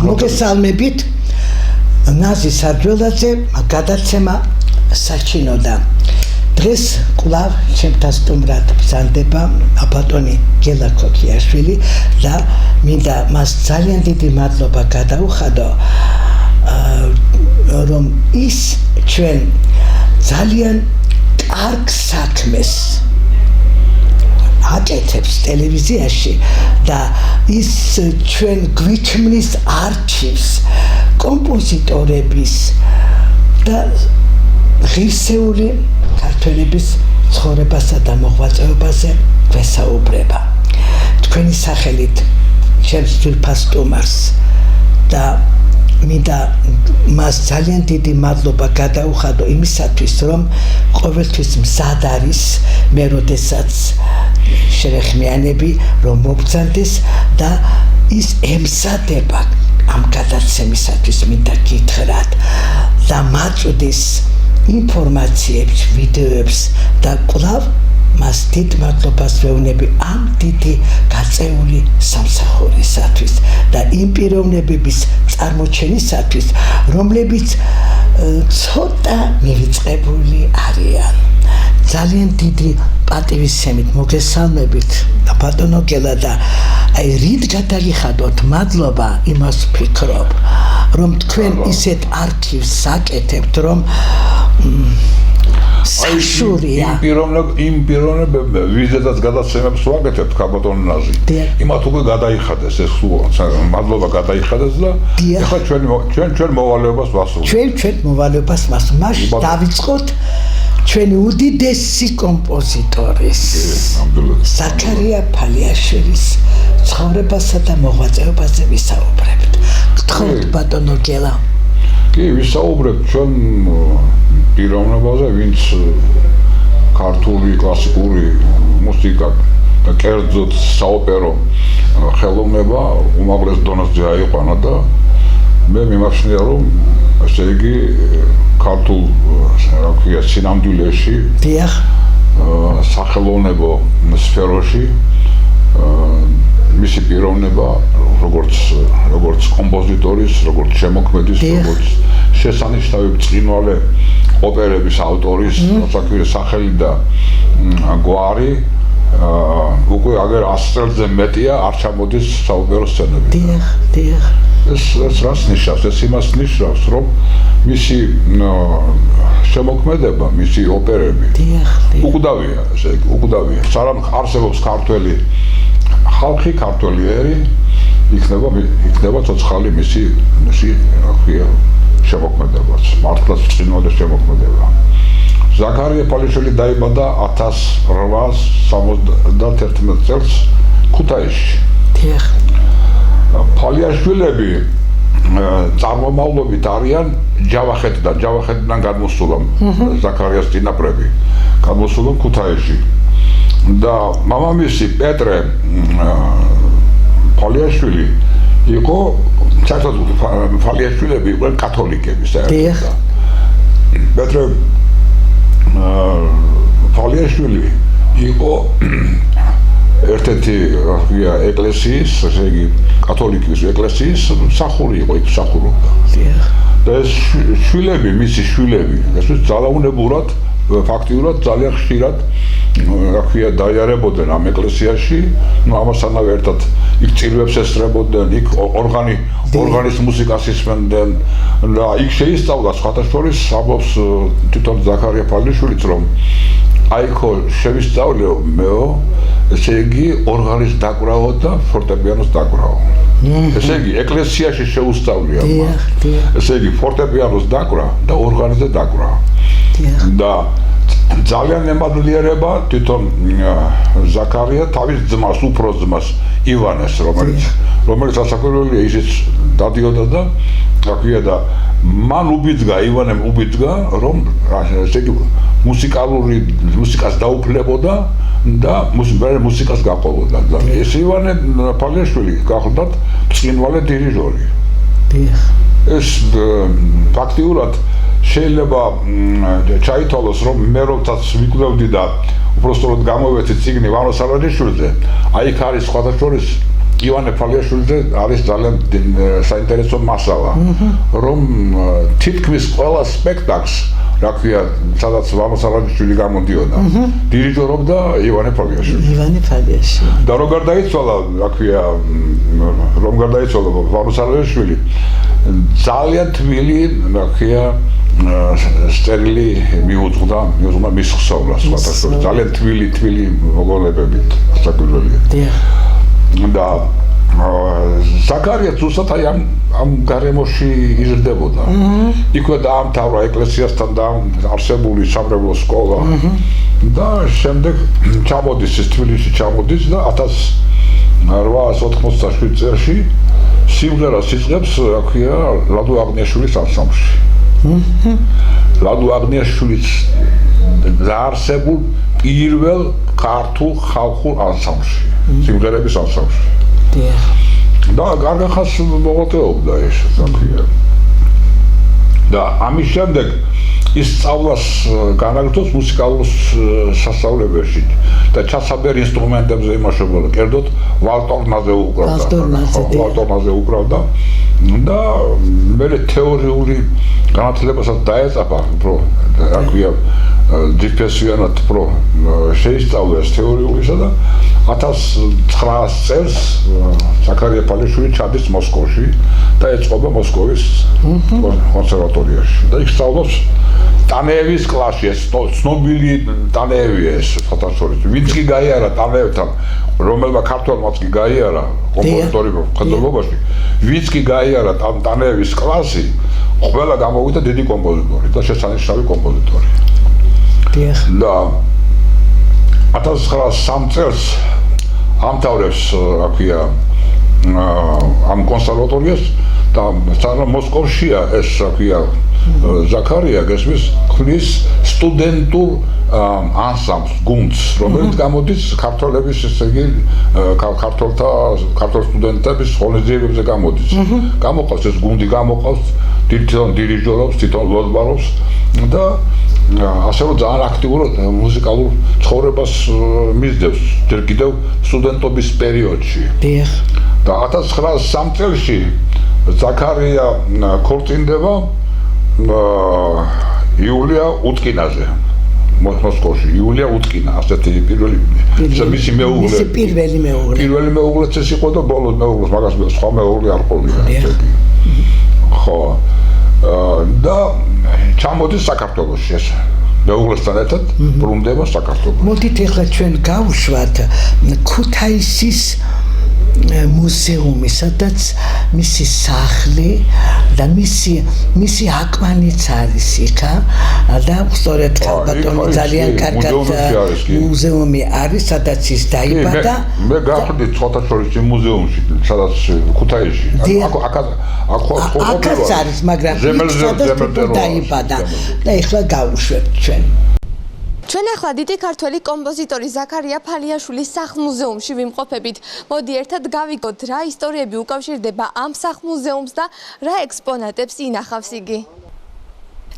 მოგესალმებით ნაზი სარჯველაძე გადაცემა საჩინოდა დღეს კვლავ ჩემთან სტუმრად ბრძანდება აბატონი გელა ქოქიაშვილი და მინდა მას ძალიან დიდი მადლობა გადაუხადო რომ ის ჩვენ ძალიან კარგ საქმეს აკეთებს ტელევიზიაში და ის ჩვენ გვიჩმნის არქივს კომპოზიტორების და ღირსეული ქართველების ცხოვრებასა და მოღვაწეობაზე გვესაუბრება თქვენი სახელით ჩემს ძვირფას სტუმარს და მინდა მას ძალიან დიდი მადლობა გადაუხადო იმისათვის რომ ყოველთვის მზად არის მე როდესაც შერეხმიანები რომ მობრძანდეს და ის ემზადება ამ გადაცემისათვის მინდა გითხრათ და მაწვდის ინფორმაციებს ვიდეოებს და კვლავ მას დიდ მადლობას ვეუბნები ამ დიდი გაწეული სამსახურისათვის და იმ პიროვნებების წარმოჩენისათვის რომლებიც ცოტა მივიწყებული არიან ძალიან დიდი პატივისცემით მოგესალმებით ბატონო გელა და აი რით გადაგიხადოთ მადლობა იმას ვფიქრობ რომ თქვენ ისეთ არქივს აკეთებთ რომ საშურია იმ პიროვნებები ვიზედაც გადაცემებს ვაკეთებთ ბატონო ნაზი იმათ უკვე გადაიხადეს ეს მადლობა გადაიხადეს და ეხლა ჩვენ მოვალეობას ვასრულებთ ჩვენ მოვალეობას ვასრულებთ დავიწყოთ ჩვენი უდიდესი კომპოზიტორის ზაქარია ფალიაშვილის ცხოვრებასა და მოღვაწეობაზე ვისაუბრებთ. გთხოვთ ბატონო გელა. კი, ვისაუბრებთ ჩვენ პიროვნებაზე, ვინც ქართული კლასიკური მუსიკა და კერძოდ საოპერო ხელოვნება უმაღლეს დონეზე აიყვანა და მე მიმაჩნია რომ ესე იგი ქართულ რა ქვია სინამდვილეში დიახ სახელოვნებო სფეროში მისი პიროვნება როგორც კომპოზიტორის, როგორც შემოქმედის, როგორც შესანიშნავი ბრწყინვალე ოპერების ავტორის, საკუთარი სახელი და გვარი უკვე აგერ 100 წელზე მეტია არ ჩამოდის საოპერო სცენები. დიახ. ეს რას ნიშნავს? ეს იმას ნიშნავს, რომ მისი შემოქმედება, მისი ოპერები უკვდავია, ესე იგი, უკვდავია. სანამ არსებობს ქართველი ხალხი, ქართველი ერი, იქნება ცოცხალი მისი რა ქვია შემოქმედებაც, მართლაც ბრწყინვალე შემოქმედება. ზაქარია ფალიაშვილი დაიბადა 1871 წელს ქუთაისში. დიახ. ფალიაშვილები წარმომავლობით არიან ჯავახეთიდან გადმოსულან ზაქარიას წინაპრები გადმოსულან ქუთაისში და მამამისი პეტრე ფალიაშვილი იყო საერთოდ ფალიაშვილები იყვნენ კათოლიკები საერთოდ პეტრე ფალიაშვილი იყო ერთ-ერთი ეკლესიის, ესე იგი კათოლიკის ეკლესიის მსახური იყო, იქ მსახურობდა. და ეს შვილები, მისი შვილები, ეს ძალაუნებურად, ფაქტიურად ძალიან ხშირად, რა ქვია, დაიარებოდნენ ამ ეკლესიაში, ამასთანავე ერთად იქ წირვებს ესწრებოდნენ, იქ ორგანის მუსიკას ისმენდნენ და იქ შეისწავლა სხვათა შორის ამბობს თვითონ ზაქარია ფალიშვილიც რომ აიქო შევისწავლეო მეო ესე იგი ორგანის დაკრავო და ფორტეპიანოს დაკრავო. ესე იგი ეკლესიაში შეუსწავლია მას. ესე იგი ფორტეპიანოს დაკვრა და ორგანზე დაკვრა. და ძალიან ემადლიერება თვითონ ზაქარია თავის ძმას, უფროს ძმას ივანეს, რომელიც ასაკურველია ისიც დადიოდა და რა ქვია და მან ივანემ უბიძგა რომ ესე იგი მუსიკას დაუფლებოდა და მუსიკას გაყოლოდა და ეს ივანე ფალიაშვილი გახლდათ ბრწყინვალე დირიჟორი. ეს ფაქტიურად შეიძლება ჩაითვალოს რომ მე როდესაც ვიკვდები და უბრალოდ გამოვეცი წიგნი ვანო სარაჯიშვილზე, აი იქ არის სხვათა შორის ივანე ფალიაშვილზე არის ძალიან საინტერესო მასალა, რომ თითქმის ყველა სპექტაკლს, რა ქვია, სადაც ვანოს არაჯიშვილი გამოდიოდა, დირიჟორობდა ივანე ფალიაშვილი. და რომ გარდაიცვალა, რა ქვია, ვანოს არაჯიშვილი, ძალიან თბილი, რა ქვია, სტერილი მიუძღდა მის ხსოვნას, ძალიან თბილი მოგოლებებით საკვირველია. და ზაქარია ზუსტად აი ამ გარემოში იზრდებოდა. იქვე დაამთავრა ეკლესიასთან დაარსებული სამრევლო სკოლა და შემდეგ ჩამოდის თბილისში და 1887 წელს სიმღერას იწყებს, რა ქვია, ლადო აღნიაშვილის ანსამბლში. ლადო აღნიაშვილის დაარსებულ პირველ ქართულ ხალხურ ანსამბლში, სიმღერების ანსამბლში. და გარგახას მოღვაწეობდა ეს, რა ქვია. და ამის შემდეგ ის სწავლას განაგრძობს მუსიკალურ სასწავლებელში და ჩასაბერ ინსტრუმენტებზე იმუშავებდა, კერძოდ ვალტორნაზე უკრავდა და მერე თეორიული განათლებასაც დაეწაფა, უფრო რა ქვია, დიფესიონად უფრო შეისწავლა თეორიულისა და 1900 წელს ზაქარია ფალიაშვილი ჩადის მოსკოვში და ეწყობა მოსკოვის კონსერვატორიაში და იქ სწავლობს ტანეევის კლასში, ეს ცნობილი ტანეევია ეს ფოტოსტორიც. ვინც კი გაიარა ტანეევთან, რომელმა ქართველმაც კი გაიარა კომპოზიტორი ხდომობაში, ვინც კი გაიარა ტანეევის კლასი, ყველა გამოვიდა დიდი კომპოზიტორი და შესანიშნავი კომპოზიტორი. და 1903 წელს ამთავრებს, რა ქვია, ამ კონსერვატორიას და სანამ მოსკოვშია ეს, რა ქვია, ზაქარია გესმის ქმნის სტუდენტურ ანსამბლს, გუნდს, რომელიც გამოდის ქართველების, ესე იგი, ქართულ სტუდენტების ღონისძიებებზე გამოდის. გამოყავს ეს გუნდი, გამოყავს, თვითონ დირიჟორობს, თვითონ ლოცბარობს და ასე რომ ძალიან აქტიურად მუსიკალურ ცხოვრებას მისდევს ჯერ კიდევ სტუდენტობის პერიოდში. და 1903 წელში ზაქარია ქორწინდება იულია უტკინაზე. მოსკოვში იულია უტკინა, ასეთი პირველი მისი მეუღლე. პირველი მეუღლეც ეს იყო და ბოლოს მეუღლეს მაგას სხვა მეუღლე არ ყოლია. ხო. და ჩამოდის საქართველოში ეს მეუღლესთან ერთად ბრუნდება საქართველოში. მოდით ახლა ჩვენ გავუშვათ ქუთაისის მუზეუმი, სადაც მისი სახლი და მისი აკვანიც არის იქა და სწორედ ქალბატონი ძალიან კარგად მუზეუმი არის, სადაც ის დაიბადა. მე გავხდი ცოტა შორის მუზეუმში, სადაც ქუთაისში. აქაც არის, მაგრამ ის დაიბადა და ახლა გავუშვებთ ჩვენ. ჩვენ ახლა დიდი ქართველი კომპოზიტორი ზაქარია ფალიაშვილის სახლ-მუზეუმში ვიმყოფებით. მოდი ერთად გავიგოთ, რა ისტორიები უკავშირდება ამ სახლ-მუზეუმს და რა ექსპონატებს ინახავს იგი.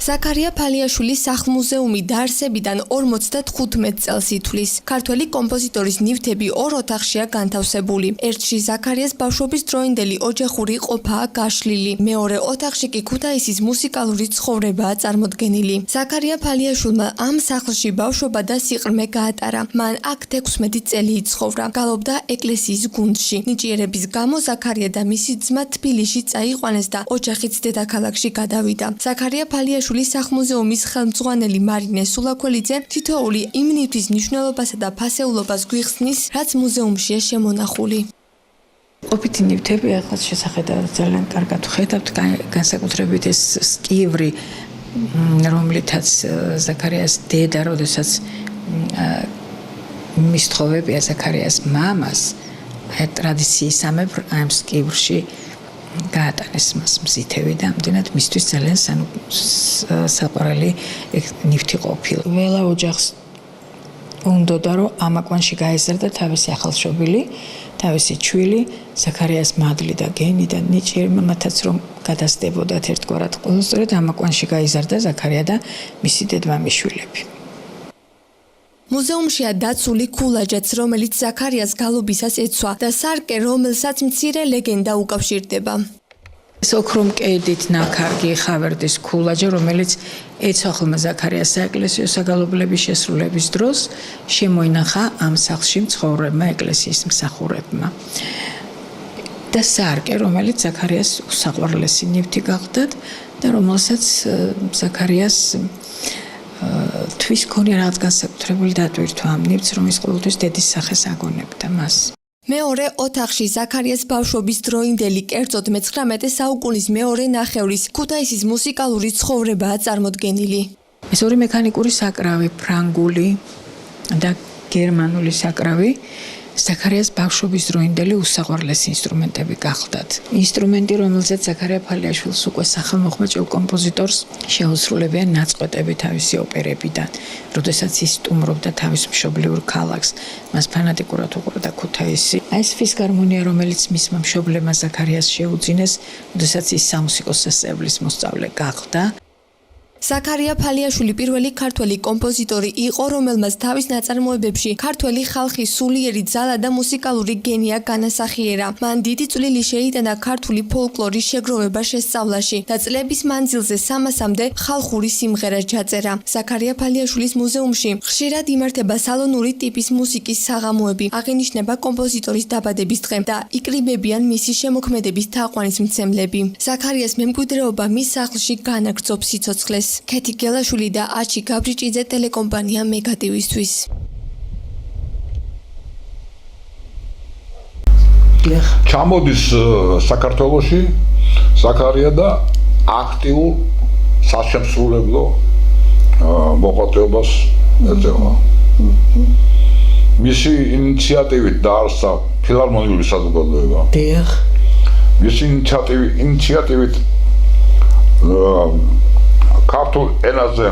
ზაქარია ფალიაშვილის სახლ-მუზეუმი დაარსებიდან 55 წელს ითვლის. ქართველი კომპოზიტორის ნივთები ორ ოთახშია განთავსებული. ერთში ზაქარიას ბავშვობის დროინდელი ოჯახური ყოფაა გაშლილი. მეორე ოთახში კი ქუთაისის მუსიკალური ცხოვრებაა წარმოდგენილი. ზაქარია ფალიაშვილმა ამ სახლში ბავშვობა და სიყრმე გაატარა. მან აქ 16 წელი იცხოვრა. გალობდა ეკლესიის გუნდში. ნიჭიერების გამო ზაქარია და მისი ძმა თბილისში წაიყვანეს და ოჯახიც დედაქალაქში გადავიდა. ზაქარია ფალიაშვილი სახლ-მუზეუმის ხელმძღვანელი მარინე სულაქველიძე თითოეული იმ ნივთის მნიშვნელობასა და ფასეულობას გვიხსნის, რაც მუზეუმშია შემონახული. ყოფითი ნივთები ახლა შესახედავად ძალიან კარგად ვხედავთ, განსაკუთრებით ეს სკივრი, რომლითაც ზაქარიას დედა, როდესაც მისთხოვებია ზაქარიას მამას, ტრადიციისამებრ ამ სკივრში გაატანეს მას მზითები და ამდენად მისთვის ძალიან საყვარელი ნივთი ყოფილა. ველა ოჯახს უნდოდა, რომ ამ აკვანში გაეზარდა თავისი ახალშობილი, თავისი ჩვილი, ზაქარიას მადლი და გენი და ნიჭიერ მამათაც რომ გადასდებოდათ ერთგვარად. სწორედ ამ აკვანში გაიზარდა ზაქარია და მისი დედმამიშვილები. მუზეუმშია დაცული ქულაჯაც, რომელიც ზაქარიას გალობისას ეცვა და სარკე, რომელსაც მცირე ლეგენდა უკავშირდება. ოქრომ კედით ნაქარგი ხავერდის ქულაჯა, რომელიც ეცვა ხოლმე ზაქარიას საეკლესიო საგალობლების შესრულების დროს შემოინახა ამ სახლში მცხოვრებმა ეკლესიის მსახურებმა. და სარკე, რომელიც ზაქარიას უსაყვარლესი ნივთი გახდათ და რომელსაც ზაქარიას თვის ქონია რაღაც განსაკუთრებული დატვირთვა ამ ნივთს, რომელიც ყოველთვის დედის სახეს აგონებდა მას. მეორე ოთახში ზაქარიას ბავშვობის დროინდელი, კერძოდ მე-19 საუკუნის მეორე ნახევრის ქუთაისის მუსიკალური ცხოვრებაა წარმოდგენილი. ეს ორი მექანიკური საკრავი, ფრანგული და გერმანული საკრავი ზაქარიას ბავშვობის დროინდელი უსაყვარლესი ინსტრუმენტები გახლდათ. ინსტრუმენტი, რომელზეც ზაქარია ფალიაშვილს უკვე სახელმოხვეჭილ კომპოზიტორს შეუსრულებიან ნაწყვეტები თავისი ოპერებიდან, როდესაც ის სტუმრობდა თავის მშობლიურ ქალაქს. მას ფანატიკურად უყვარდა ქუთაისი. ეს ფისგარმონია, რომელიც მისმა მშობლებმა ზაქარიას შეუძინეს, როდესაც ის სამუსიკო სასწავლებლის მოსწავლე გახდა. ზაქარია ფალიაშვილი პირველი ქართველი კომპოზიტორი იყო, რომელმაც თავის ნაწარმოებებში ქართველი ხალხის სულიერი ძალა და მუსიკალური გენია განასახიერა. მან დიდი წვლილი შეიტანა ქართული ფოლკლორის შეგროვება შესწავლაში და წლების მანძილზე 300-მდე ხალხური სიმღერა ჩაწერა. ზაქარია ფალიაშვილის მუზეუმში ხშირად იმართება სალონური ტიპის მუსიკის საღამოები, აღინიშნება კომპოზიტორის დაბადების დღე და იკრიბებიან მისი შემოქმედების თაყვანისმცემლები. ზაქარიას მემკვიდრეობა მის სახლში განაგრძობს სიცოცხლეს. ქეთი გელაშვილი და აჩი გაბრიჭიძე ტელეკომპანია მეგატივისთვის. ჩამოდის საქართველოში ზაქარია და აქტიურ საშემსრულებლო მოღვაწეობას ეწევა. მისი ინიციატივით დაარსა ფილარმონიული საზოგადოება. მისი ინიციატივით ქართულ ენაზე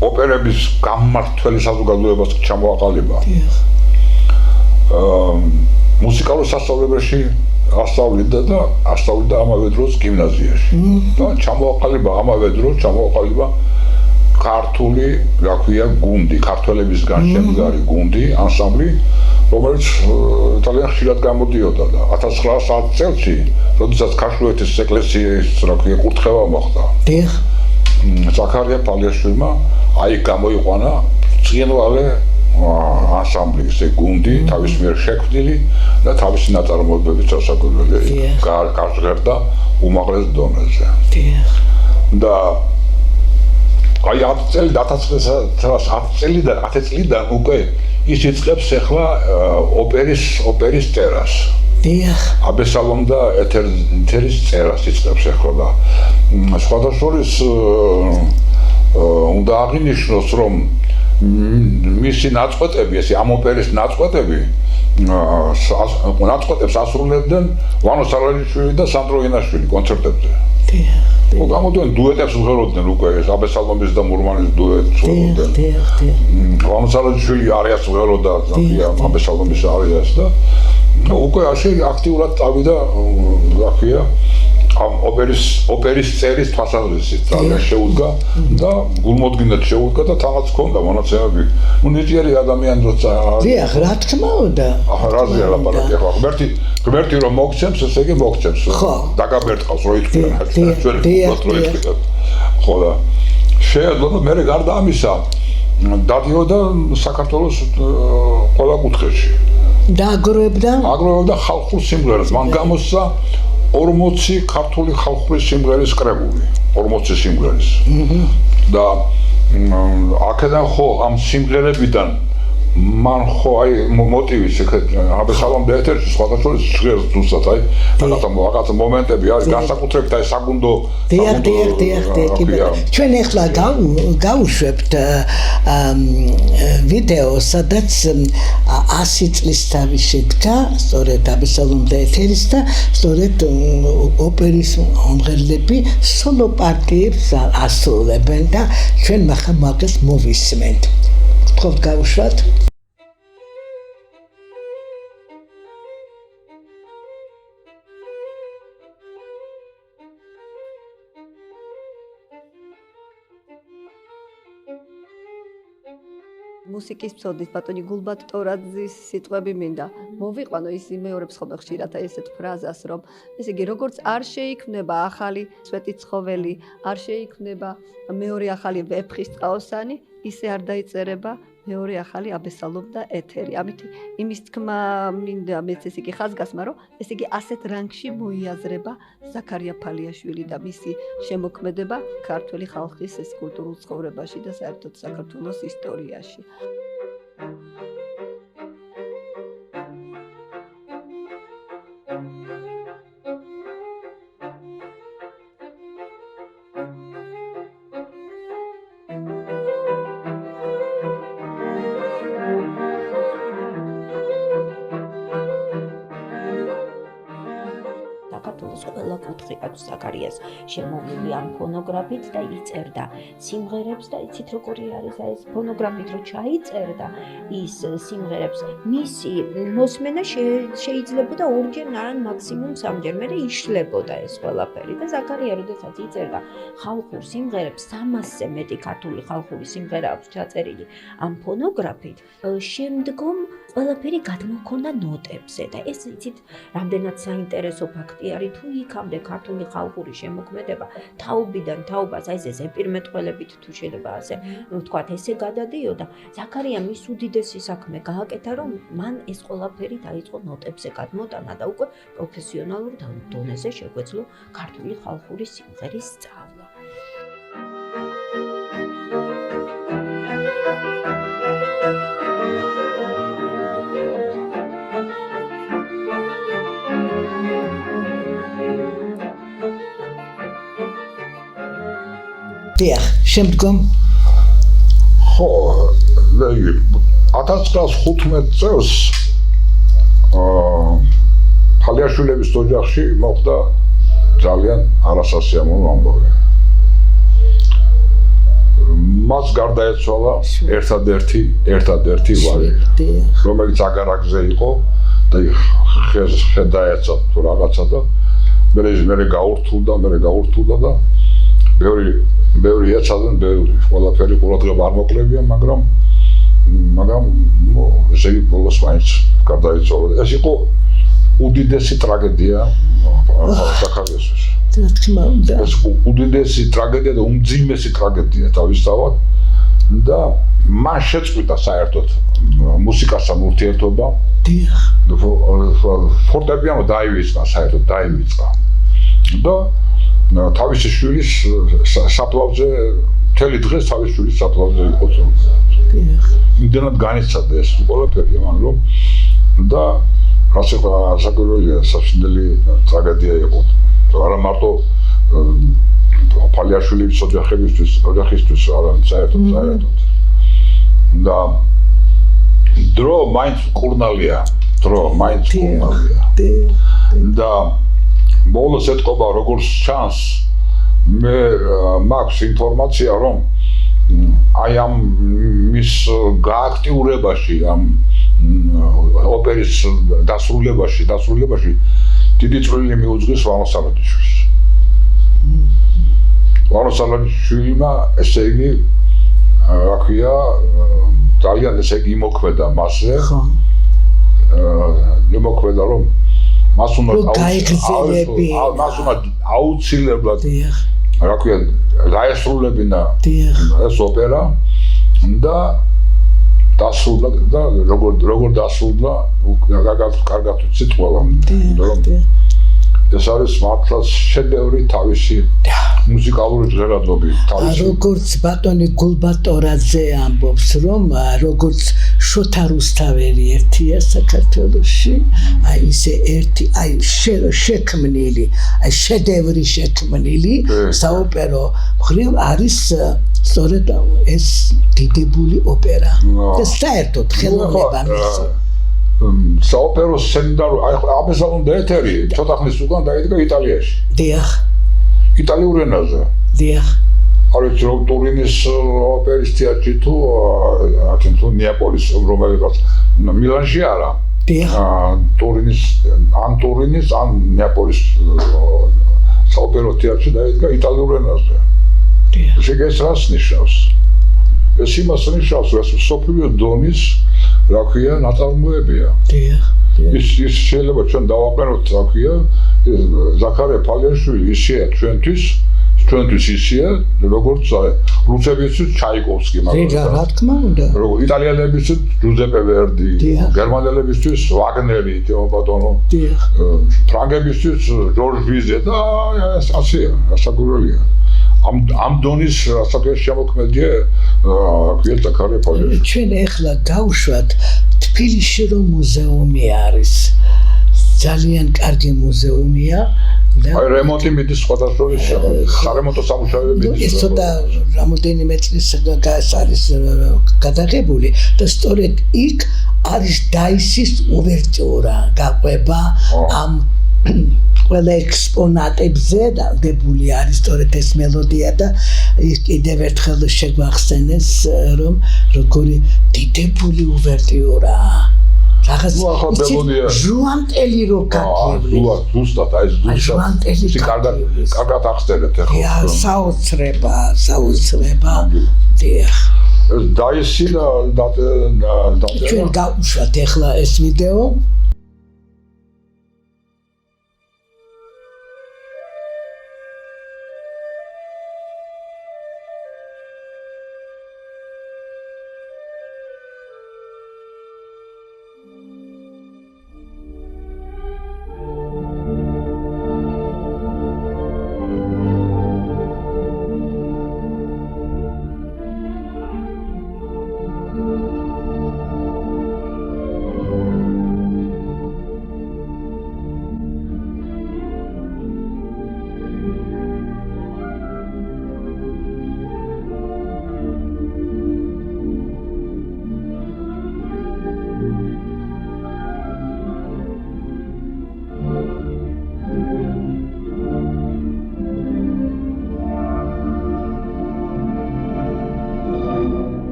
ოპერების გამმართველი საზოგადოებას ჩამოაყალიბა. მუსიკალურ სასწავლებელში ასწავლიდა ამავე დროს გიმნაზიაში. და ჩამოაყალიბა ამავე დროს ქართული, რა ქვია, გუნდი, ქართველებისგან შემდგარი გუნდი, ანსამბლი, რომელიც ძალიან ხშირად გამოდიოდა და 1900 წელს, როდესაც ქართულეთის ეკლესიის, რა ქვია, კურთხევა მოხდა. ზაქარია ფალიაშვილმა აი გამოიყვანა წინვალე ანსამბლი, ესე გუნდი, თავის მიერ შექმნილი და თავისი ნაწარმოებების დასაკვირვებელი გაჟღერდა უმაღლეს დონეზე. და აი 10 წლიდან უკვე ის იწყებს ახლა ოპერის წერას. აბესალომ და ეთერის წერას იწყებს ახლა და სხვადასხვის უნდა აღინიშნოს, რომ მისი ნაწყვეტები, ესე ამ ოპერის ნაწყვეტებს ასრულებდნენ ვანო სარაჯიშვილი და სანდრო ინაშვილი კონცერტებზე. გამოდიოდნენ დუეტებს ვღეროდნენ უკვე, აბესალომის და მურმანის დუეტს ვღეროდნენ. ვანო სარაჯიშვილი არიას ვღეროდა, აბესალომის არიას და უკვე ასე აქტიურად წავიდა, რა ქვია, ამ ოპერის წერის თვალსაზრისით ძალიან შეუდგა და გულმოდგინედ შეუდგა და თამაც ჰქონდა მონაცემები. ნიჭიერი ადამიანი როცა რა თქმა უნდა. რაზეა ლაპარაკი ახლა ღმერთი რომ მოგცემს, ესე იგი მოგცემს. დაგაბერტყავს რო ითქვიან. ხო და შეეძლო და მე გარდა ამისა დადიოდა საქართველოს ყველა კუთხეში. დააგროვებდა ხალხურ სიმღერას. მან გამოსცა 40 ქართული ხალხური სიმღერის კრებული, 40 სიმღერის. და აქედან ხო ამ სიმღერებიდან მან ხო აი მოტივის აბესალომ და ეთერში სხვადასხვა ჟღერს ზუსტად აი რაღაცა მომენტები არის განსაკუთრებით აი საგუნდო ჩვენ ახლა გავუშვებთ ვიდეო, სადაც 100 წლის თავი შედგა სწორედ აბესალომ და ეთერის და სწორედ ოპერის მომღერლები სოლო პარტიებს ასრულებენ და ჩვენ მაგას მოვისმენთ. გთხოვთ გავუშვათ. მუსიკის ფსოდის ბატონი გულბატ ტორაძის სიტყვები მინდა მოვიყვანო ის იმეორებს ხოლმე ხშირად ესეთ ფრაზას რომ ესე იგი როგორც არ შეიქმნება ახალი სვეტი ცხოველი არ შეიქმნება მეორე ახალი ვეფხისტყაოსანი ისე არ დაიწერება მეორე ახალი აბესალობდა ეთერი ამით იმის თქმა მინდა მეც ესე იგი ხაზგასმა რომ ესე იგი ასეთ რანგში მოიაზრება ზაქარია ფალიაშვილი და მისი შემოქმედება ქართული ხალხის ეს კულტურულ ცხოვრებაში და საერთოდ საქართველოს ისტორიაში ყველა კუთხე აქვს ზაქარიას შემოვლილი ამ ფონოგრაფით და იწერდა სიმღერებს და იცით როგორი არის ეს ფონოგრაფით რო ჩაიწერდა ის სიმღერებს მისი მოსმენა შეიძლებოდა ორჯერ ან მაქსიმუმ სამჯერ მერე იშლებოდა ეს ყველაფერი და ზაქარია როდესაც იწერდა ხალხურ სიმღერებს 300-ზე მეტი ქართული ხალხური სიმღერა აქვს ჩაწერილი ამ ფონოგრაფით შემდგომ ყველაფერი გადმოქონდა ნოტებზე და ეს იცით რამდენად საინტერესო ფაქტი არის თუ იქამდე ქართული ხალხური შემოქმედება თაობიდან თაობას აი ეს ეპირმეტყველებით თუ შეიძლება ასე ვთქვათ ესე გადადიოდა ზაქარია მის უდიდესი საქმე გააკეთა რომ მან ეს ყველაფერი დაიწყო ნოტებზე გადმოტანა და უკვე პროფესიონალურ დონეზე შეგვეძლო ქართული ხალხური სიმღერის სწავლა დიახ, შემდგომ ხო, 1915 წელს ფალიაშვილების ოჯახში მოხდა ძალიან არასასიამოვნო ამბავი. მას გარდაეცვალა ერთადერთი ვარი, რომელიც აგარაკზე იყო და ხე დაეცა თუ რაღაცა და მე გაურთულდა და ბევრი ეცადენ, ბევრი ყველაფერი ყურადღება არ მოკლებია, მაგრამ ესე იგი ბოლოს მაინც გარდაიცვალა. ეს იყო უდიდესი ტრაგედია ზაქარიასთვის. რა თქმა უნდა. ეს უდიდესი ტრაგედია და უმძიმესი ტრაგედია თავისთავად და მან შეწყვიტა საერთოდ მუსიკასთან ურთიერთობა. დიახ. ფორტეპიანო დაივიწყა საერთოდ და თავისი შვილის საფლავზე მთელი დღეს თავისი შვილის საფლავზე იყო. დიახ. იმდენად განიცადა ეს ყველაფერი მან რომ და რაც იყო საკურველია საშინელი ტრაგედია იყო. არა მარტო ფალიაშვილის ოჯახისთვის, არამედ საერთოდ. და დრო მაინც კურნალია. და ბოლოს ეთყობა როგორც ჩანს მე მაქვს ინფორმაცია რომ აი ამ მის გააქტიურებაში ამ ოპერის დასრულებაში დიდი წვლილი მიუძღვის ვანო სალაჯიშვილს. ვანო სალაჯიშვილმა ესე იგი რა ქვია ძალიან ესე იგი იმოქმედა მასზე. იმოქმედა რომ მას უნდა აუცილებლად რა ქვია დაესრულებინა ეს ოპერა და დასრულდა და როგორ დასრულდა კარგად ვიცით ყველა ეს არის მართლაც შედევრი თავისი მუსიკალური ჟღერადობით თავისი როგორც ბატონი გულბატორაძე ამბობს რომ როგორც შოთა რუსთაველი ერთია საქართველოში აი ისე ერთი აი შექმნილი აი შედევრი შექმნილი საოპერო მხრივ არის სწორედ ეს დიდებული ოპერა და საერთოდ ხელოვნება მისი საოპერო სცენარული აბესალონდა ეთერი ცოტა ხნის უკან დაიდგა იტალიაში. დიახ. იტალიურ ენაზე. დიახ. არის ტურინის ოპერის თეატრი თუ ნეაპოლის რომელიღაც მილანში არა. დიახ. ტურინის ან ნეაპოლის საოპერო თეატრი დაიდგა იტალიურ ენაზე. დიახ. ეს რას ნიშნავს? ეს იმას ნიშნავს, რომ სოფლიო დონის, რა ქვია, ნაწარმოებია. დიახ. ის შეიძლება ჩვენ დავაყენოთ, რა ქვია, ზაქარია ფალიაშვილი ისეა ჩვენთვის ისეა, როგორც რუსებისთვის ჩაიკოვსკი, მაგრამ რა თქმა უნდა. იტალიელებისთვის ჯუზეპე ვერდი, გერმანელებისთვის ვაგნერი, ბატონო. ფრანგებისთვის ჯორჟ ბიზე და ასეა, ასაგურელია. ამ დონის ასაკის შემოქმედია, ქვია ზაქარია ფალიაშვილი. ჩვენ ეხლა გავუშვათ თბილისში რომ მუზეუმი არის. ძალიან კარგი მუზეუმია. აი რემონტი მიდის სხვადასხვა სარემონტო სამუშაოები მიდის. ეს ცოტა რამოდენიმე წლის არის გადაღებული და სწორედ იქ არის დაისის უვერტიურა, გაყვება ამ ყველა ექსპონატებზე დაგებული არის სწორედ ეს მელოდია და კიდევ ერთხელ შეგვახსენეს რომ როგორი დიდებული უვერტიურა რაღაც ჟუანტელი რო გაგვივლი ზუსტად აი ზუსტად კარგად ახსენეთ ეხლა საოცრება დიახ დაისი და ჩვენ გავუშვათ ეხლა ეს ვიდეო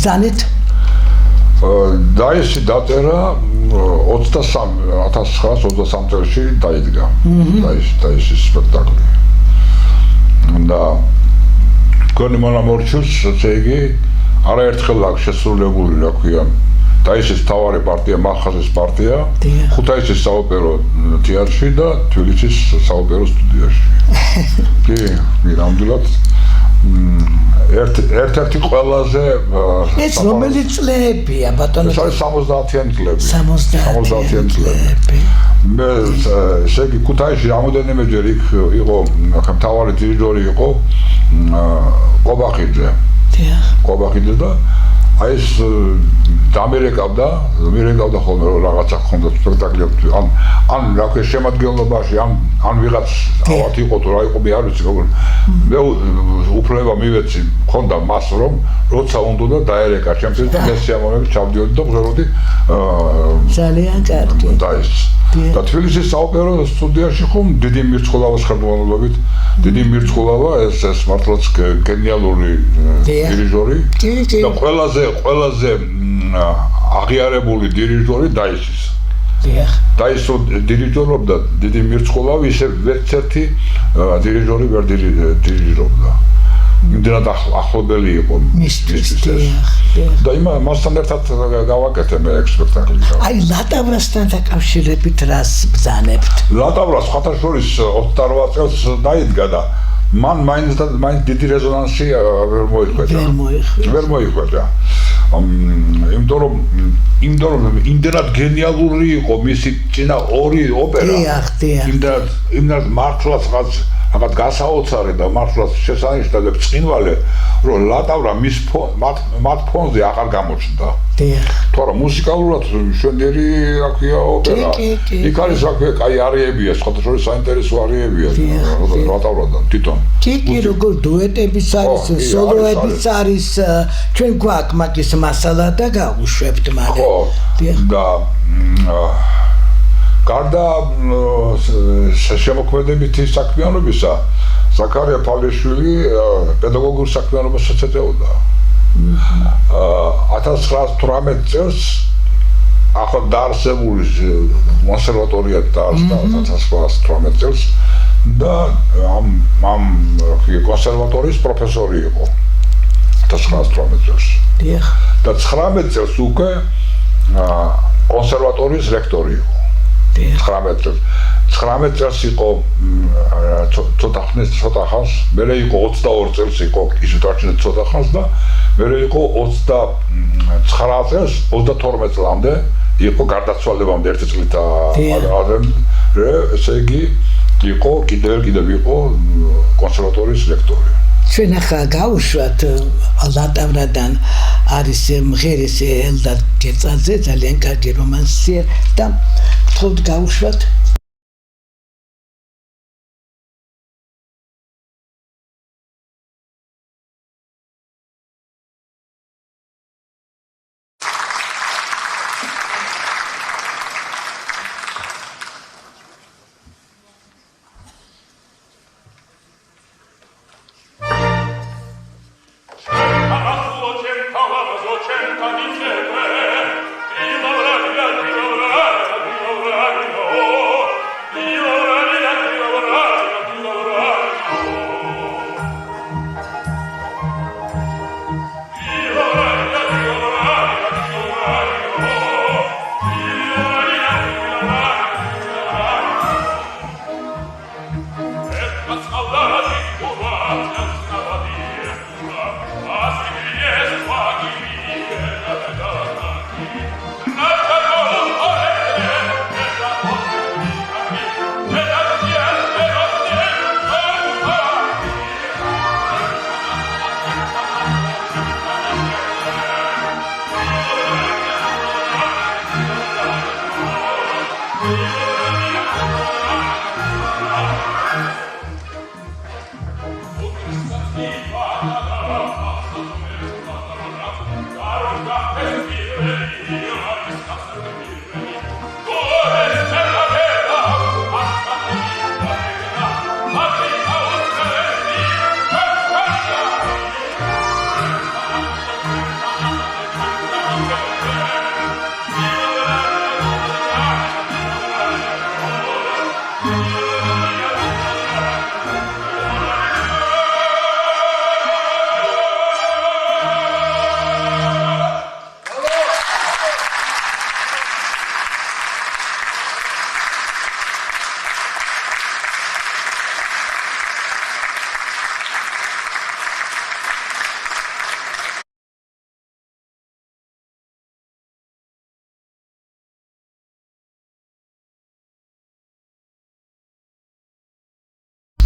ბრძანეთ დაისი დაწერა 1923 წელში დაიდგა დაისის სპექტაკლი და თქვენი მონამორჩილს ესე იგი არაერთხელ აქვს შესრულებული რა ქვია დაისის მთავარი პარტია მახაზის პარტია ხუთაისის საოპერო თეატრში და თბილისის საოპერო სტუდიაში კი ნამდვილად ერთ-ერთი ყველაზე ეს რომელი წლებია ბატონო? ეს არის 70-იანი წლები. 70-იანი წლები. მე ესე იგი ქუთაისში რამოდენიმეჯერ იქ იყო მთავარი დირიჟორი იყო ყობახიძე. დიახ. ყობახიძე და აი ეს დამირეკავდა ხოლმე რომ რაღაცა ხონდა სპექტაკლებში ან რა ქვია შემადგენლობაში ან ვიღაც ავად იყო თუ რა იყო მე არ ვიცი როგორ მე უფლება მივეცი ხონდა მას რომ როცა უნდა დაერეკა ჩემთვის და მე სიამოვნებით ჩავდიოდი და მღეროდი ძალიან კარგი და ეს და თბილისის საოპერო სტუდიაში ხომ დიდი მირცხულავას ხელმძღვანელობით დიდი მირცხულავა ეს მართლაც გენიალური დირიჟორი და ყველაზე აღიარებული დირიჟორი დაისის. დაისო დირიჟორობდა დიდი მირცხულავი ისე ვერცერთი დირიჟორი ვერ დირიჟორობდა. იმდენად ახლობელი იყო მისთვის და მასთან ერთად გავაკეთე მე ეგ სპექტაკლი. აი ლატავრასთან დაკავშირებით რას ბრძანებთ? ლატავრა სხვათა შორის 28 წელს დაიდგა და მან მაინც დიდი რეზონანსი ვერ მოიხვეჭა. იმიტომ რომ იმდენად გენიალური იყო მისი წინა ორი ოპერა. იმდენად მართლაც რაღაც გასაოცარი და მართლაც შესანიშნავი ბრწყინვალე, რომ ლატავრა მის მათ ფონზე აღარ გამოჩნდა. თორემ მუსიკალურად შვენდერი, რა ქვია, ოპერა. იქ არის რა ქვია, კაი არიებია, სხვადასხვა საინტერესო არიებია ლატავრადან თვითონ. კი, როგორ დუეტებიც არის, სოლოებიც არის, ჩვენ გვაქვს მაგის მასალა და გავუშვებთ მაგრამ. ხო. და გარდა შემოქმედებითი საქმიანობისა, ზაქარია ფალიაშვილი პედაგოგურ საქმიანობასაც ეწეოდა. 1918 წელს ახლა დაარსებული კონსერვატორია დაარსდა 1918 წელს და ამ კონსერვატორიის პროფესორი იყო 1918 წელს. და 19 წელს უკვე კონსერვატორიის რექტორი იყო. 19 წელს იყო ცოტა ხანს, მერე იყო 22 წელს იყო ისე დარჩენილი ცოტა ხანს და მერე იყო 29 წელს 32 წლამდე იყო გარდაცვალებამდე 1 წლით ესე იგი იყო კიდევ იყო კონსერვატორიის რექტორი. ჩვენ ახლა გავუშვათ ლატავრადან არის მღერის ელდარ გეწაძე ძალიან კარგი რომანსია და ვთხოვთ გავუშვათ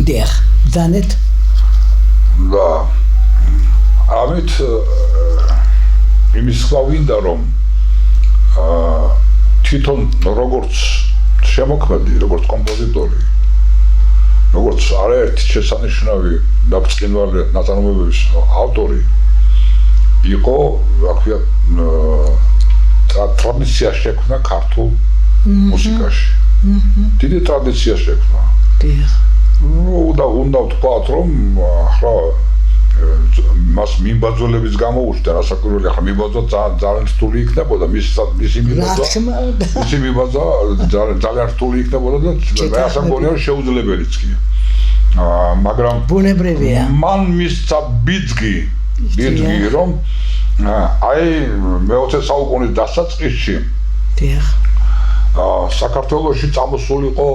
დიახ, დანეთ და ამით იმის ხავინდა რომ თვითონ როგორც შემოქმედი, როგორც კომპოზიტორი, როგორც არაერთი შესანიშნავი და ბრწყინვალე ნაწარმოებების ავტორი იყო, რა ქვია, ტრადიცია შექმნა ქართულ მუსიკაში. დიდი ტრადიცია შექმნა. დიახ. და უნდა ვთქვათ, რომ ახლა მას მიმბაძველების გამო უშდა რასაკვირველი, ახლა მიმბაძვა ძალიან რთული იქნებოდა, მისი მიმბაძვა ძალიან რთული იქნებოდა და მე ასე მგონია, რომ შეუძლებელიც კი. მაგრამ ბუნებრივია. მან მისცა ბიძგი, რომ აი მე-20 საუკუნის დასაწყისში საქართველოში წამოსულიყო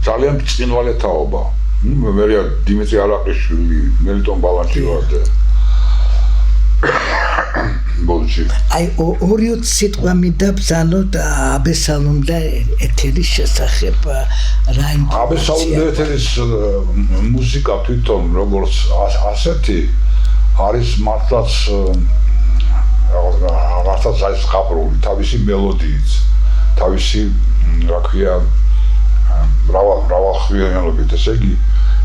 ძალიან ბრწყინვალე თაობა. მერია დიმიტრი არაყიშვილი, მელიტონ ბალანჩივაძე. ლურჯი. აი 2 სიტყვა მინდა ბრძანოთ აბესალომ და ეთერის შესახებ რა ინფორმაცია. აბესალომ და ეთერის მუსიკა თვითონ როგორც ასეთი არის მართლაც რაღაცა ზღაპრული თავისი მელოდიით, თავისი რა ქვია მრავალხმიანობით, ესე იგი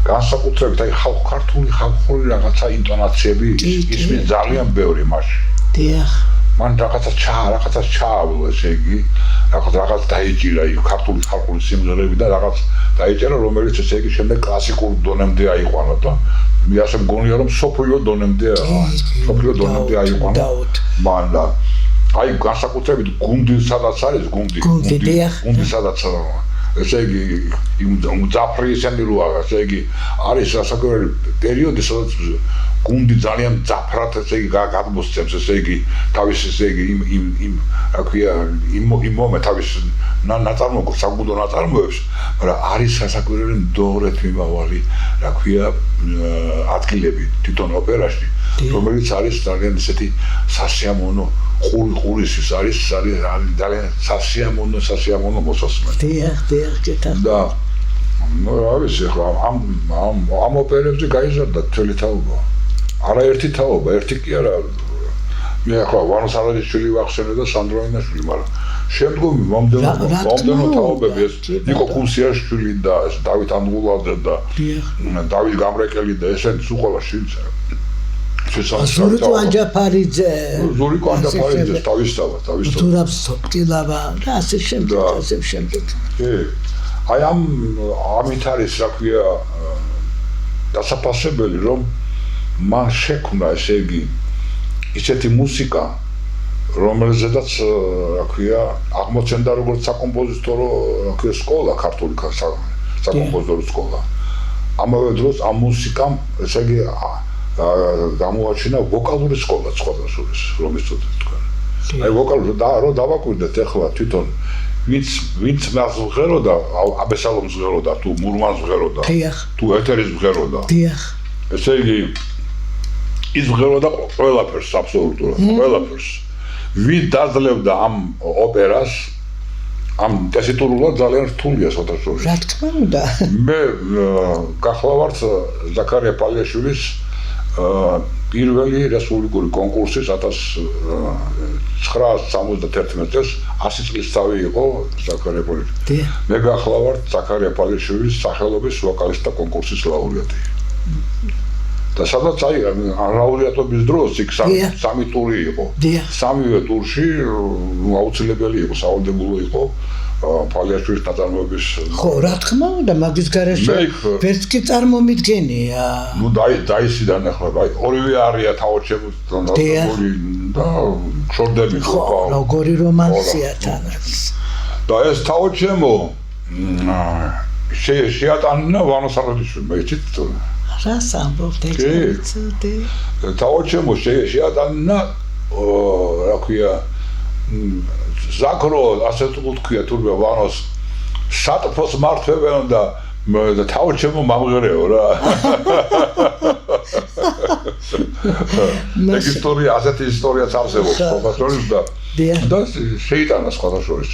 განსაკუთრებით აი ქართული ხალხური რაღაცა ინტონაციები ისმის ძალიან ბევრი მასში. დიახ. მან რაღაცა ჩაავლო, ესე იგი რაღაც დაიჭირა იქ ქართული ხალხური სიმღერები და რაღაც დაიჭერა, რომელიც ესე იგი შემდეგ კლასიკურ დონემდე აიყვანა და მე ასე მგონია რომ სოფლიო დონემდე აიყვანა. მან და აი განსაკუთრებით გუნდი სადაც არის გუნდი სადაც ესე იგი მძაფრი ისენი რო არა, ესე იგი არის ასაკურელი პერიოდი, სადაც გუნდი ძალიან მძაფრად ესე იგი გადმოსცემს, ესე იგი თავის ესე იგი იმ რა ქვია იმ მომენტ თავის ნაწარმოებს, საგუნდო ნაწარმოებს, მაგრამ არის ასაკურელი მდოვრეთ მიმავალი რა ქვია ადგილები თვითონ ოპერაში, რომელიც არის ძალიან ესეთი სასიამოვნო ყურის არის ძალიან სასიამოვნო მოსასმენი. დიახ, გეთან. და ნუ რა ვიცი ხო ამ ოპერებზე გაიზარდა მთელი თაობა. არაერთი თაობა, ერთი კი არა. მე ახლა ვანოს არაძიშვილი ვახსენე და სანდროინაშვილი, მაგრამ შემდგომი მომდენო თაობები ეს ნიკო კუნსიაშვილი და დავით ანგულაძე და დავით გამრეკელი და ესენიც უყოლა შინცა. ზურიკო ანჯაფარიძე თავისთავად ზურაბ სოფტილავა და ასე შემდეგ. აი ამით არის რა ქვია დასაფასებელი რომ მან შექმნა ესე იგი ისეთი მუსიკა რომელზედაც რა ქვია აღმოცენდა როგორც საკომპოზიტორო რა ქვია სკოლა ქართული საკომპოზიტორო სკოლა ამავე დროს ამ მუსიკამ ესე იგი გამოაჩინა ვოკალური სკოლა სხვადასხვა რომის წოდეთ თქვენ. აი ვოკალური რომ დავაკვირდეთ ახლა თვითონ ვინც მას ვღეროდა, აბესალომს ვღეროდა, თუ მურმანს ვღეროდა, თუ ეთერის ვღეროდა. დიახ. ესე იგი ის ვღეროდა ყველაფერს აბსოლუტურად, ყველაფერს. ვინ დაძლევდა ამ ოპერას ამ ტესიტურულად ძალიან რთულია საერთოდ. რა თქმა უნდა. მე გახლავართ ზაქარია პალიაშვილის პირველი რესპუბლიკური კონკურსის 1971 წელს 100 წლის თავი იყო ზაქარია პალიაშვილი. მე გახლავართ ზაქარია პალიაშვილის სახელობის ვოკალისტთა კონკურსის ლაურეატი. და სადაც აი ლაურეატობის დროს იქ სამი ტური იყო. სამივე ტურში აუცილებელი იყო, სავალდებულო იყო პალიაშვილის ნაწარმოების. ხო, რა თქმა უნდა, მაგის გარეშე ვერც კი წარმომიდგენია. ნუ დაისიდან ახლა აი ორივე არია თაოჩემო და შორდები ხო, როგორი რომანსია თანაც. და ეს თაოჩემო შეატანა ვანოს არაძიშვილი, მეცით რას ამბობთ ეგრე? თაოჩემო შეატანა რა ქვია ზაქრო ასე თქვია თურმე ვანოს სატფოს მართვებენ და თაოჩემო მომღერეო რა. ეგ ისტორია ასეთი ისტორიაც არსებობს პროფესორის და შეიტანა სხვადასხვა ეს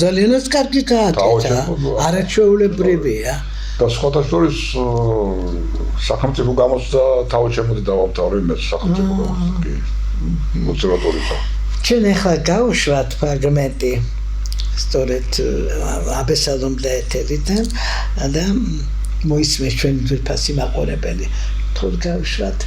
ძალიანაც კარგი გააკეთა. არაჩვეულებრივია. და სხვადასხვა სახელმწიფო გამოცდა თაოჩემოდი დავამთავრე მე სახელმწიფო გამოცდა კონსერვატორია. ჩვენ ახლა გავუშვათ ფრაგმენტი სწორედ აბესალომ და ეთერიდან და მოისმეს ჩვენ ძვირფასი მაყურებელი. თუ გავუშვათ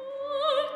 Oh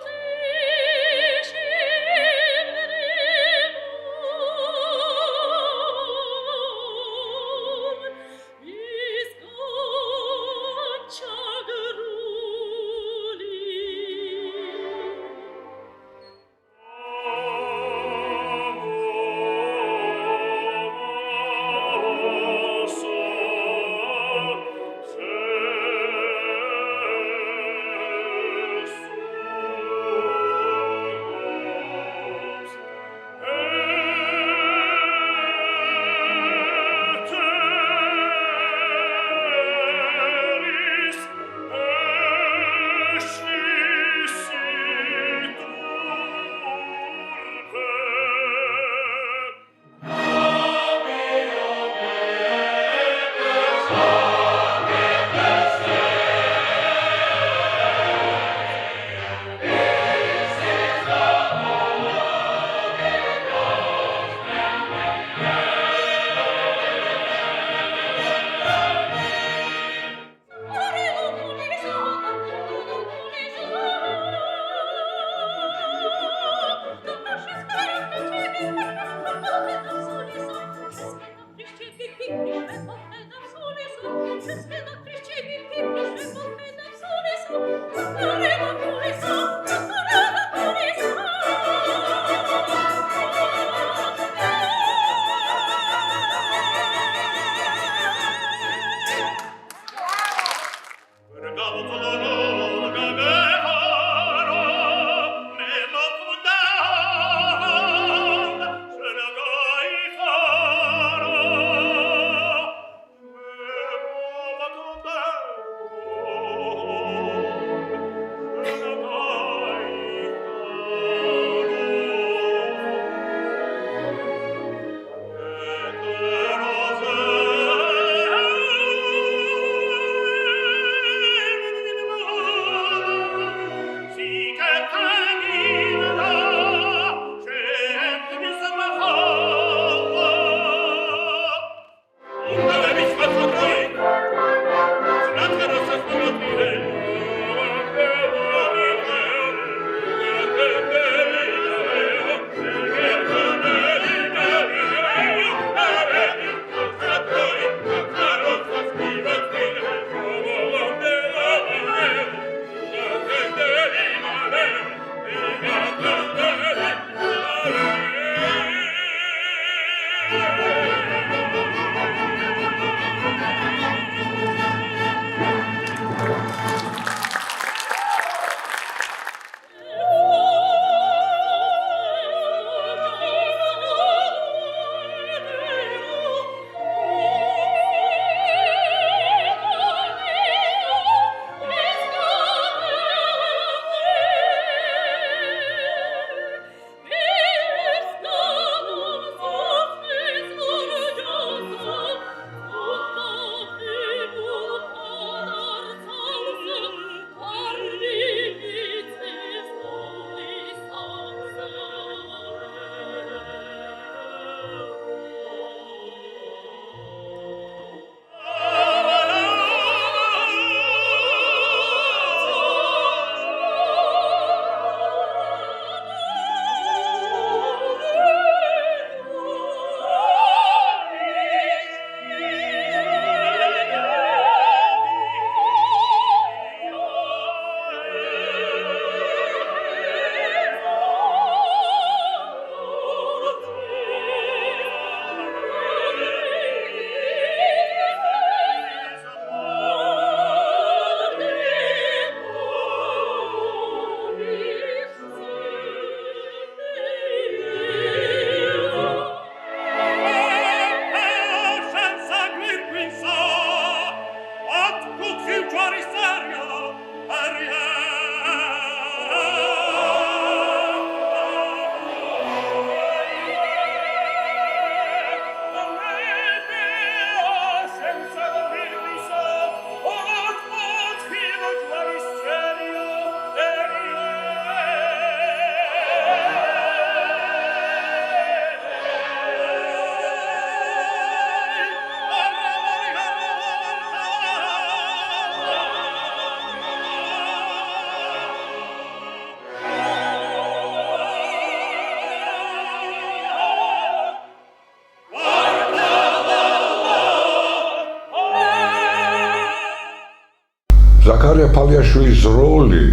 ზაქარია ფალიაშვილის როლი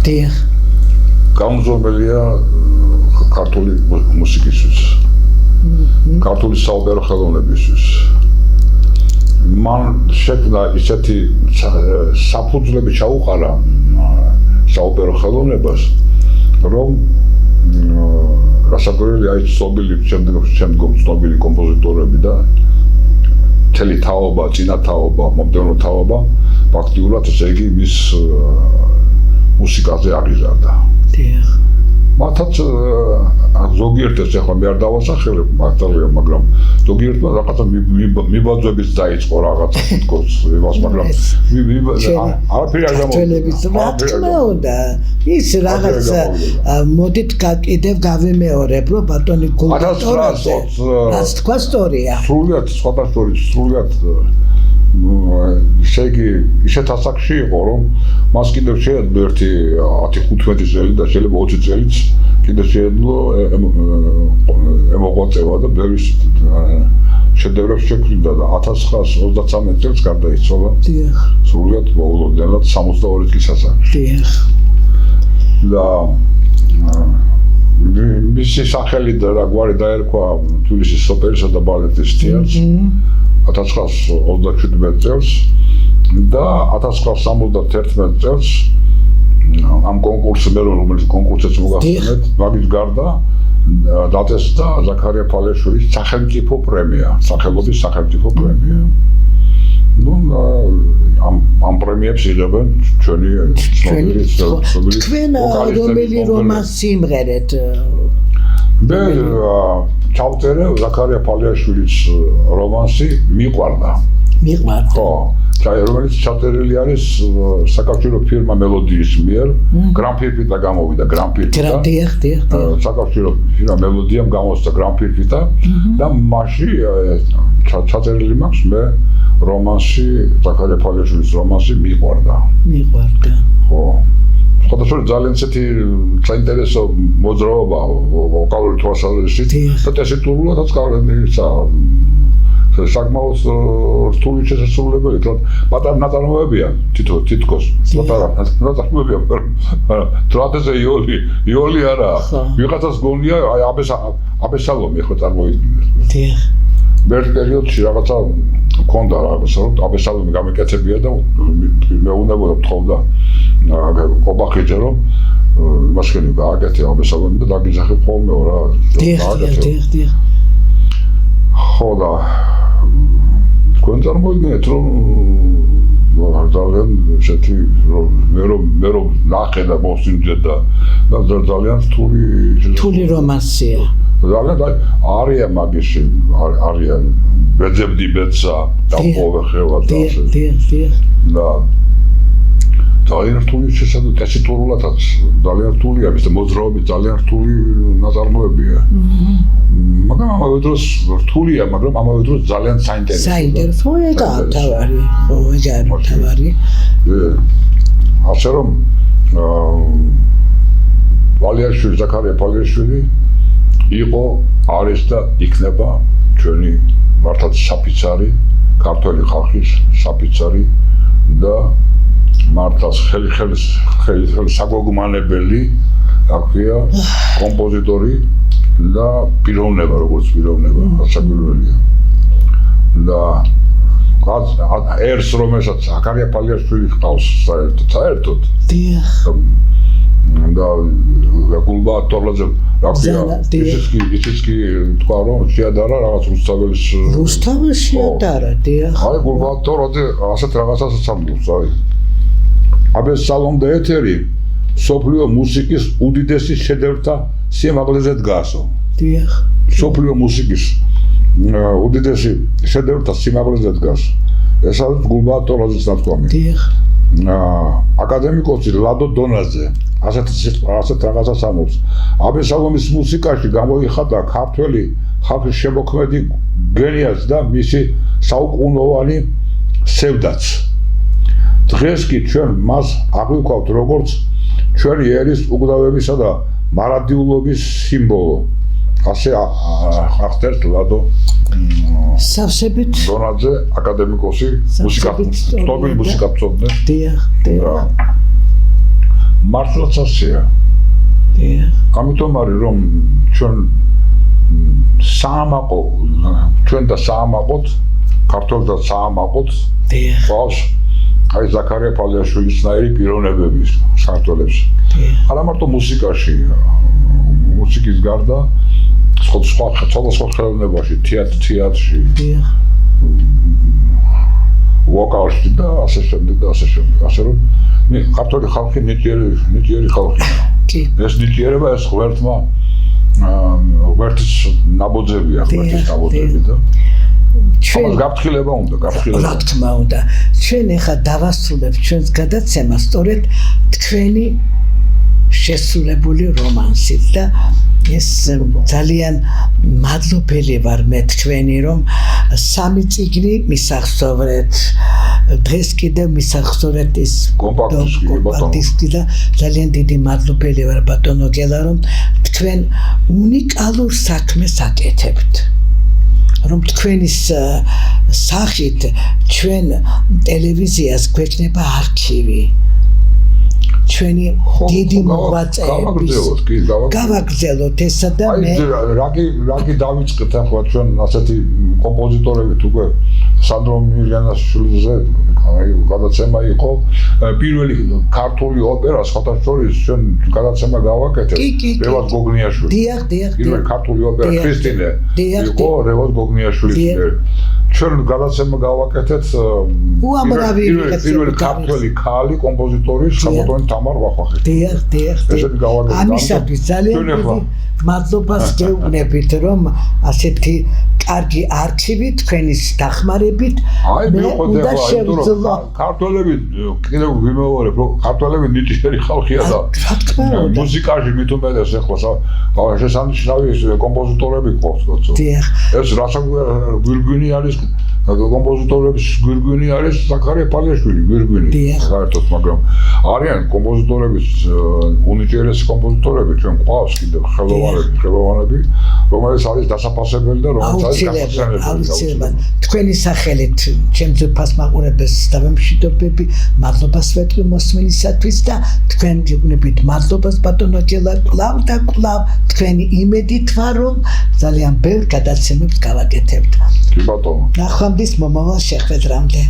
დიახ გამზომელია ქართული მუსიკისთვის ქართული საოპერო ხელოვნებისთვის მან შექმნა ისეთი საფუძვლები ჩაუყარა საოპერო ხელოვნებას რომ რასაკვირველია ის ცნობილი შემდგომ ცნობილი კომპოზიტორები და მთელი თაობა, წინა თაობა, მომდევნო თაობა ფაქტიურად ესე იგი მის მუსიკაზე აღიზარდა. დიახ. მათაც ზოგიერთს ახლა მე არ დავასახელებ მართალია, მაგრამ ზოგიერთმა რაღაცა მიბაძვებიც დაიწყო რაღაცა თითქოს იმას, მაგრამ არაფერი არ გამოვიდა. რა თქმა უნდა, ის რაღაც მოდით კიდევ გავიმეორებ, რომ ბატონი გულტორაზე რაც თქვა ისტორია. სრულიად სხვადასხვა სრულიად ესე იგი ისეთ ასაკში იყო რომ მას კიდევ შეეძლო ერთი 10-15 წელი და შეიძლება 20 წელიც კიდევ შეეძლო ემოღვაწევა და ბევრი შედევრებს შექმნიდა და 1933 წელს გარდაიცვალა. დიახ. სრულიად მოულოდნელად 62 წლის ასაკში. დიახ. და მისი სახელი და რა გვარი დაერქვა თბილისის ოპერისა და ბალეტის თეატრს 1937 წელს და 1971 წელს ამ კონკურსზე რომელიც კონკურსიც მოგახსენეთ, მაგის გარდა დაწესდა ზაქარია ფალეაშვილის სახელმწიფო პრემია, სახელობის სახელმწიფო პრემია. ნუ ამ პრემიებს იღებენ ჩვენი ცნობილი თქვენ რომელი რომანს სიმღერეთ? მე ჩავწერე ზაქარია ფალეაშვილის რომანსი მიყვარდა. მიყვარდა. ხო, რომელიც ჩაწერილი არის საკავშირო ფირმა მელოდიის მიერ, გრამფირფიტა გამოვიდა, გრამფირფიტა. დიახ. საკავშირო ფირმა მელოდიამ გამოსცა გრამფირფიტა და მასში ჩაწერილი მაქვს მე რომანსი, ზაქარია ფალეაშვილის რომანსი მიყვარდა. ხო. სხვადასხვა ძალიან ისეთი საინტერესო მოძრაობა ვოკალური თვალსაზრისით და ტესიტურულადაც კარგია. საკმაოდ რთული შესაძლებლობები, პატარა ნაწარმოებია თითქოს. პატარა ნაწარმოებია, ტრატეზე იოლი არა. ვიღაცას გონია აი აბესალომი ხო წარმოიდგინეთ. დიახ. ერთ პერიოდში რაღაცა მქონდა რაღაცა რომ აბესალომი გამეკეთებია და მეუბნებოდა თხოვდა ობახიძე რომ მასკენი გააკეთე აბესალომი და დაგიძახე ხოლმე რა. დიახ. ხო და თქვენ წარმოიდგინეთ რომ ძალიან ესეთი მე რომ ნახე და მოსინჯე და ძალიან რთული რომანსია. ძალიან არია მაგიში არია ბეძებდი ბეცა და ყოველ ხელა და ასე. დიახ. და ძალიან რთული შესაძლოა ტესიტურულადაც ძალიან რთულია ის მოძრაობით ძალიან რთული ნაწარმოებია. მაგრამ ამავე დროს რთულია, მაგრამ ამავე დროს ძალიან საინტერესოა. საინტერესოა და თავარი, ხო, ეგაა თავარი. ასე რომ ფალეაშვილი, ზაქარია ფალეაშვილი იყო, არის და იქნება ჩვენი მართლაც საფიცარი, ქართველი ხალხის საფიცარი და მართლაც ხელი საგოგმანებელი, აქვია კომპოზიტორი და პიროვნება, როგორც პიროვნება, ასაკურველია. და ერს რომელსაც ზაქარია ფალეაშვილი ჰყავს საერთოდ. დიახ. და გულბაათ თორლაძე ისიც კი თქვა რომ შეადარა რაღაც რუსთაველს შეადარა, დიახ. აი გულბაათ თორლაძე ასეთ რაღაცასაც ამბობს, აი. აბესალომ და ეთერი სოფლიო მუსიკის უდიდესი შედევრთა სიმაღლეზე დგასო. დიახ. სოფლიო მუსიკის უდიდესი შედევრთა სიმაღლეზე დგას. ეს არის გულბაათ თორლაძის ნათქვამი. დიახ. აკადემიკოსი ლადო დონაძე ასეთ რაღაცას ამბობს. აბესალომის მუსიკაში გამოიხატა ქართველი ხალხის შემოქმედი გენიაც და მისი საუკუნოვანი სევდაც. დღეს კი ჩვენ მას აღვიქვავთ როგორც ჩვენი ერის უკდავებისა და მარადიულობის სიმბოლო. ასე ახდენს ლადო სავსებით დონაძე აკადემიკოსი მუსიკათმცოდნე მუსიკათმცოდნე. დიახ. მართლაც ასეა. დიახ. ამიტომ არის რომ ჩვენ საამაყო ჩვენ და საამაყოთ ქართველთა საამაყოთ ყავს აი ზაქარია ფალეაშვილისნაირი პიროვნებები საქართველოს. არა მარტო მუსიკაში, მუსიკის გარდა სხვადასხვა ხელოვნებაში, თეატრში, ვოკალში და ასე შემდეგ და ასე შემდეგ. ასე რომ ქართველი ხალხი ნიჭიერი ხალხია. ეს ნიჭიერება ეს ღმერთის ნაბოძებია, ღმერთის ნაბოძები და ჩვენ გაფრთხილება უნდა, რა თქმა უნდა. ჩვენ ახლა დავასრულებთ ჩვენს გადაცემას სწორედ თქვენი შესრულებული რომანსით და ეს ძალიან მადლობელი ვარ მე თქვენი რომ სამი წიგნი მისახსოვრეთ დღეს კიდევ მისახსოვრეთ ის კომპაქტ-დისკი და ძალიან დიდი მადლობელი ვარ ბატონო გელა რომ თქვენ უნიკალურ საქმეს აკეთებთ რომ თქვენის სახით ჩვენ ტელევიზიას გვექნება არქივი ჩვენი დიდი მოღვაწეები გავაგრძელოთ ესა და მე რაგი დავიწყეთ ახლა ჩვენ ასეთი კომპოზიტორებით უკვე სანდრო მირიანაშვილიძე გადაცემა იყო პირველი ქართული ოპერა სხვათა შორის ჩვენ გადაცემა გავაკეთეთ რევაზ გოგნიაშვილის დიახ პირველი ქართული ოპერა ქრისტინე იყო რევაზ გოგნიაშვილის ჩვენ გადაცემა გავაკეთეთ პირველი ქართველი ქალი კომპოზიტორი საბატონი თამარ ვახვახელი დიახ ამისათვის ძალიან დიდი მადლობას გეუბნებით რომ ასეთი კარგი არქივი თქვენის დახმარებით მე უნდა შევძლო ქართველები კიდევ ვიმეორებ რომ ქართველები ნიჭიერი ხალხია და მუსიკაში მით უმეტეს ახლა შესანიშნავი კომპოზიტორები ყავს ეს გვირგვინი არის კომპოზიტორების გვირგვინი არის ზაქარია ფალიაშვილი გვირგვინი საერთოდ მაგრამ არიან კომპოზიტორების უნიჭიერესი კომპოზიტორები ჩვენ ყავს კიდევ ხელოვანები რომელიც არის დასაფასებელი და რომელიც არის აუცილებლად თქვენი სახელით ჩემ ძვირფას მაყურებელს დავემშვიდობები მადლობას ვეტყვი მოსმენისათვის და თქვენ გიგნებით მადლობას ბატონო გელა კლავ და კლავ თქვენი იმედით ვარ რომ ძალიან ბევრ გადაცემებს გავაკეთებთ კი ბატონო ნახვამდის მომავალ შეხვედრამდე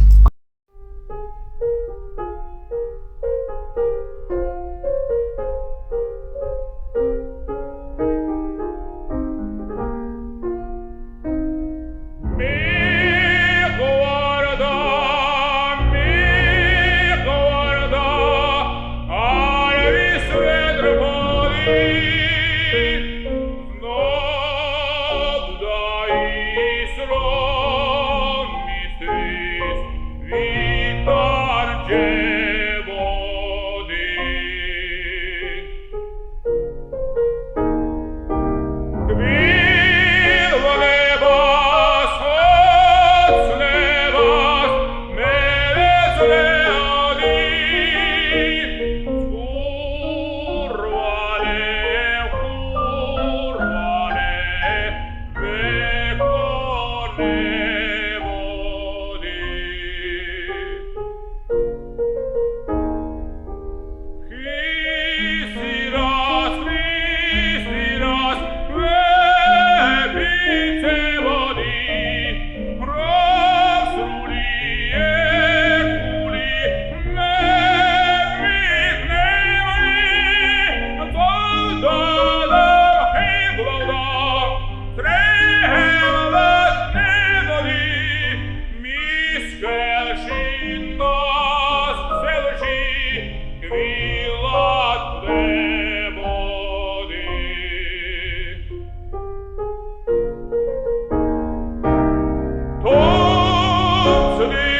Absolutely.